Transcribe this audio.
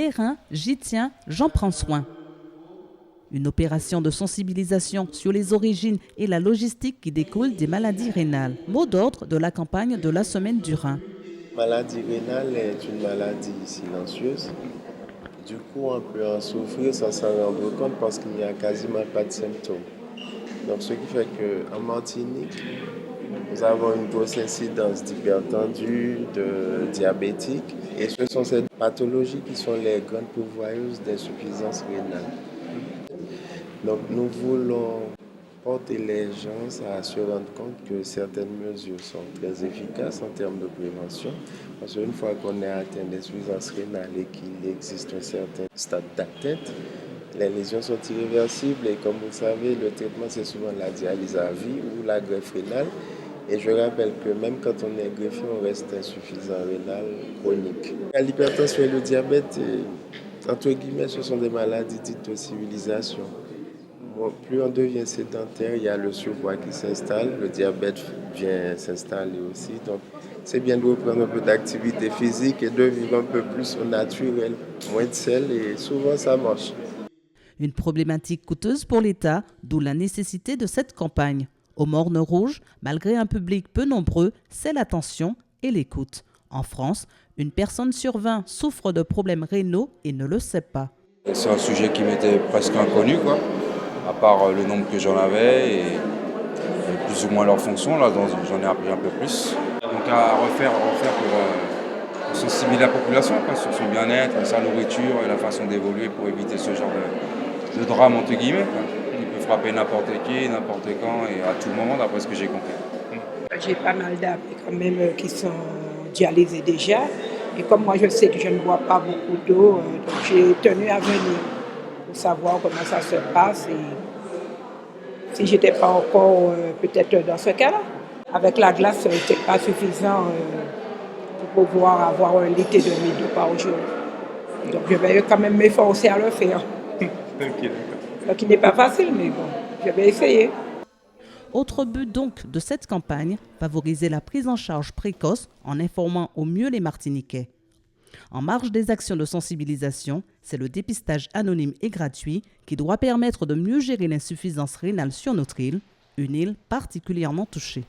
Les reins, j'y tiens, j'en prends soin. Une opération de sensibilisation sur les origines et la logistique qui découle des maladies rénales. Mot d'ordre de la campagne de la semaine du rein. La maladie rénale est une maladie silencieuse. Du coup, on peut en souffrir sans s'en rendre compte parce qu'il n'y a quasiment pas de symptômes. Donc, ce qui fait qu'en Martinique, nous avons une grosse incidence d'hypertendus, de diabétiques, et ce sont ces pathologies qui sont les grandes pourvoyeuses d'insuffisance rénale. Donc, nous voulons porter les gens à se rendre compte que certaines mesures sont très efficaces en termes de prévention. Parce qu'une fois qu'on est atteint d'insuffisance rénale et qu'il existe un certain stade d'atteinte, les lésions sont irréversibles et comme vous le savez, le traitement c'est souvent la dialyse à vie ou la greffe rénale. Et je rappelle que même quand on est greffé, on reste insuffisant rénal chronique. L'hypertension et le diabète, entre guillemets, ce sont des maladies dites de civilisation. Bon, plus on devient sédentaire, il y a le surpoids qui s'installe, le diabète vient s'installer aussi. Donc, c'est bien de reprendre un peu d'activité physique et de vivre un peu plus au naturel, moins de sel, et souvent ça marche. Une problématique coûteuse pour l'État, d'où la nécessité de cette campagne. Aux Mornes Rouges, malgré un public peu nombreux, c'est l'attention et l'écoute. En France, une personne sur 20 souffre de problèmes rénaux et ne le sait pas. C'est un sujet qui m'était presque inconnu, quoi. À part le nombre que j'en avais et plus ou moins leur fonction, là j'en ai appris un peu plus. Donc à refaire pour sensibiliser la population quoi, sur son bien-être, sa nourriture et la façon d'évoluer pour éviter ce genre de drame entre guillemets, quoi. Il peut frapper n'importe qui, n'importe quand et à tout moment d'après ce que j'ai compris. J'ai pas mal d'amis quand même qui sont dialysés déjà. Et comme moi je sais que je ne bois pas beaucoup d'eau, donc j'ai tenu à venir pour savoir comment ça se passe et si j'étais pas encore peut-être dans ce cas-là. Avec la glace, ce n'était pas suffisant pour pouvoir avoir 1 litre et demi d'eau par jour. Donc je vais quand même m'efforcer à le faire. Donc il n'est pas facile, mais bon, je vais essayer. Autre but donc de cette campagne, favoriser la prise en charge précoce en informant au mieux les Martiniquais. En marge des actions de sensibilisation, c'est le dépistage anonyme et gratuit qui doit permettre de mieux gérer l'insuffisance rénale sur notre île, une île particulièrement touchée.